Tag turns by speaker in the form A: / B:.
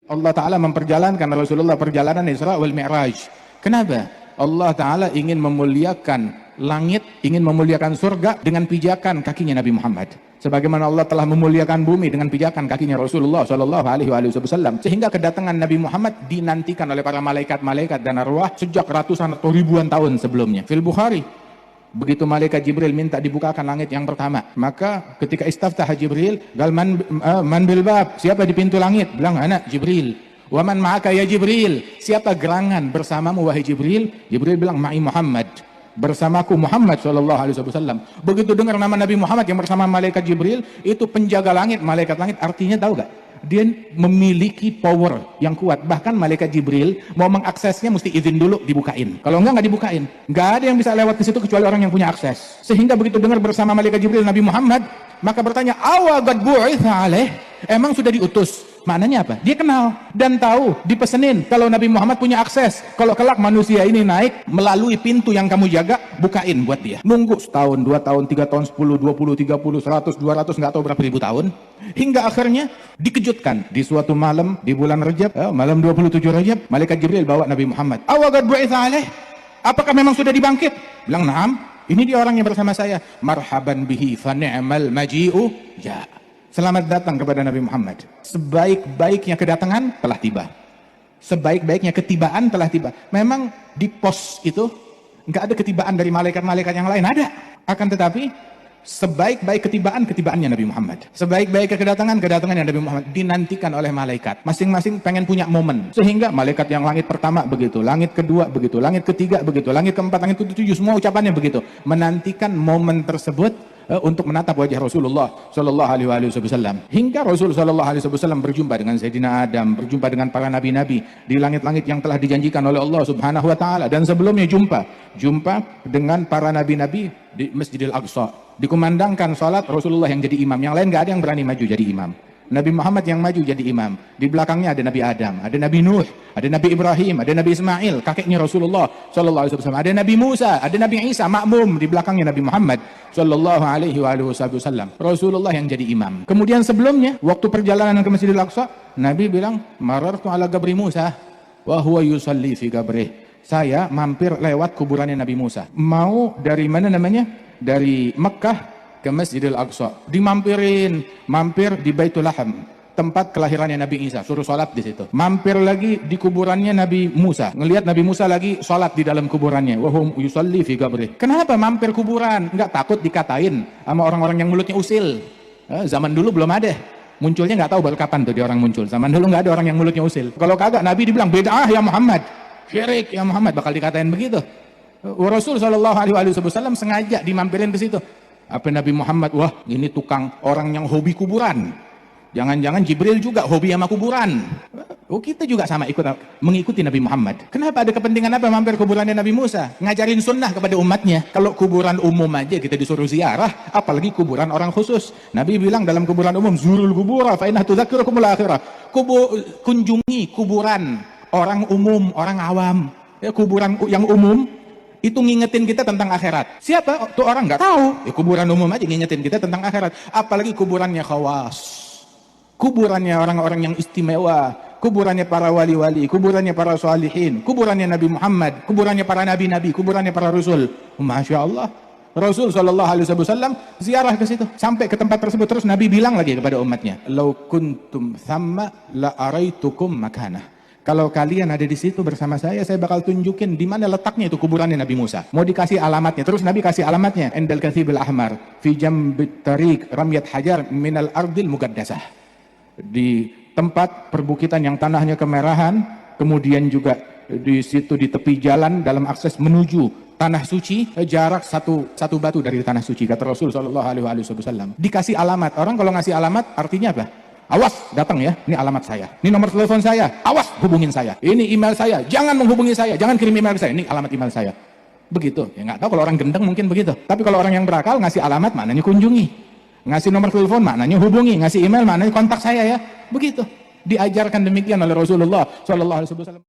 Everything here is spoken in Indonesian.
A: Allah Ta'ala memperjalankan Rasulullah perjalanan Isra wal Mi'raj. Kenapa? Allah Ta'ala ingin memuliakan langit, ingin memuliakan surga dengan pijakan kakinya Nabi Muhammad. Sebagaimana Allah telah memuliakan bumi dengan pijakan kakinya Rasulullah Shallallahu Alaihi Wasallam. Sehingga kedatangan Nabi Muhammad dinantikan oleh para malaikat-malaikat dan arwah sejak ratusan atau ribuan tahun sebelumnya. Fil Bukhari, begitu malaikat Jibril minta dibukakan langit yang pertama, maka ketika istaftah Jibril, gal man bil bab, siapa di pintu langit? Bilang anak Jibril. Wa man ma'aka ya Jibril, siapa gerangan bersamamu wahai Jibril? Jibril bilang ma'i Muhammad, bersamaku Muhammad sallallahu alaihi wasallam. Begitu dengar nama Nabi Muhammad yang bersama malaikat Jibril, itu penjaga langit, malaikat langit, artinya tahu gak? Dia memiliki power yang kuat. Bahkan malaikat Jibril mau mengaksesnya mesti izin dulu dibukain. Kalau enggak dibukain. Enggak ada yang bisa lewat ke situ kecuali orang yang punya akses. Sehingga begitu dengar bersama malaikat Jibril Nabi Muhammad, maka bertanya, "Awagad bu'itha alaih?" Emang sudah diutus? Maknanya apa? Dia kenal dan tahu, dipesenin kalau Nabi Muhammad punya akses. Kalau kelak manusia ini naik melalui pintu yang kamu jaga, bukain buat dia. Nunggu setahun, 2 tahun, 3 tahun, 10, 20, 30, 100, 200, nggak tahu berapa ribu tahun. Hingga akhirnya dikejutkan di suatu malam di bulan Rajab, malam 27 Rajab, malaikat Jibril bawa Nabi Muhammad. Awagad bu'itha alaih? Apakah memang sudah dibangkit? Bilang, "Na'am, ini dia orangnya bersama saya." Marhaban bihi fa ni'mal maji'u ja. Selamat datang kepada Nabi Muhammad. Sebaik-baiknya kedatangan telah tiba. Sebaik-baiknya ketibaan telah tiba. Memang di pos itu nggak ada ketibaan dari malaikat-malaikat yang lain, ada. Akan tetapi sebaik-baik ketibaannya Nabi Muhammad. Sebaik-baik kedatangannya Nabi Muhammad dinantikan oleh malaikat. Masing-masing pengen punya momen. Sehingga malaikat yang langit pertama begitu, langit kedua begitu, langit ketiga begitu, langit keempat, langit ketujuh, semua ucapannya begitu. Menantikan momen tersebut untuk menatap wajah Rasulullah Shallallahu Alaihi Wasallam. Hingga Rasul Shallallahu Alaihi Wasallam berjumpa dengan Sayyidina Adam, berjumpa dengan para nabi-nabi di langit-langit yang telah dijanjikan oleh Allah Subhanahu Wa Taala. Dan sebelumnya jumpa dengan para nabi-nabi di Masjidil Aqsa. Dikumandangkan salat, Rasulullah yang jadi imam. Yang lain nggak ada yang berani maju jadi imam. Nabi Muhammad yang maju jadi imam. Di belakangnya ada Nabi Adam, ada Nabi Nuh, ada Nabi Ibrahim, ada Nabi Ismail, kakeknya Rasulullah Sallallahu Alaihi Wasallam, ada Nabi Musa, ada Nabi Isa, makmum di belakangnya Nabi Muhammad Sallallahu Alaihi Wasallam. Rasulullah yang jadi imam. Kemudian sebelumnya, waktu perjalanan ke Masjidil Aqsa, Nabi bilang, "Marartu ala gabri Musa, wa huwa yusalli fi gabrih." Saya mampir lewat kuburannya Nabi Musa. Mau dari mana namanya? Dari Mekah ke Masjidil Aqsa, mampir di Baitul Laham, tempat kelahirannya Nabi Isa, suruh sholat di situ. Mampir lagi di kuburannya Nabi Musa, ngelihat Nabi Musa lagi sholat di dalam kuburannya. Wahum yusalli fi gabrih. Kenapa mampir kuburan? Enggak takut dikatain sama orang-orang yang mulutnya usil. Zaman dulu belum ada. Munculnya nggak tahu baru kapan tuh dia orang muncul. Zaman dulu nggak ada orang yang mulutnya usil. Kalau kagak, Nabi dibilang bid'ah ya Muhammad, syirik ya Muhammad, bakal dikatain begitu. Rasul Shallallahu Alaihi Wasallam sengaja dimampirin ke situ. Apa Nabi Muhammad, wah ini tukang orang yang hobi kuburan. Jangan-jangan Jibril juga hobi sama kuburan. Oh, kita juga sama mengikuti Nabi Muhammad. Kenapa, ada kepentingan apa mampir kuburannya Nabi Musa? Ngajarin sunnah kepada umatnya. Kalau kuburan umum aja kita disuruh ziarah, apalagi kuburan orang khusus. Nabi bilang dalam kuburan umum, zurul kubura fa inna tudzakirukumul akhirah. Kunjungi kuburan orang umum, orang awam. Kuburan yang umum itu ngingetin kita tentang akhirat. Siapa tuh orang? Nggak tahu. Kuburan umum aja ngingetin kita tentang akhirat. Apalagi kuburannya khawas, kuburannya orang-orang yang istimewa, kuburannya para wali-wali, kuburannya para salihin, kuburannya Nabi Muhammad, kuburannya para nabi-nabi, kuburannya para rasul. Masya Allah. Rasul Shallallahu Alaihi Wasallam ziarah ke situ, sampai ke tempat tersebut. Terus Nabi bilang lagi kepada umatnya, "Lau kuntum thamma la araitukum makanah." Kalau kalian ada di situ bersama saya bakal tunjukin di mana letaknya itu kuburannya Nabi Musa. Mau dikasih alamatnya. Terus Nabi kasih alamatnya. Endal kathibil ahmar fi jambit tariq ramyat hajar minal ardil mugaddasah. Di tempat perbukitan yang tanahnya kemerahan, kemudian juga di situ di tepi jalan dalam akses menuju tanah suci, jarak satu batu dari tanah suci, kata Rasul Shallallahu Alaihi Wasallam. Dikasih alamat. Orang kalau ngasih alamat artinya apa? Awas, datang ya, ini alamat saya, ini nomor telepon saya, awas hubungin saya, ini email saya, jangan menghubungi saya, jangan kirim email ke saya, ini alamat email saya. Begitu, ya nggak tahu kalau orang gendeng mungkin begitu. Tapi kalau orang yang berakal ngasih alamat maknanya kunjungi, ngasih nomor telepon maknanya hubungi, ngasih email maknanya kontak saya ya. Begitu, diajarkan demikian oleh Rasulullah Sallallahu Alaihi Wasallam.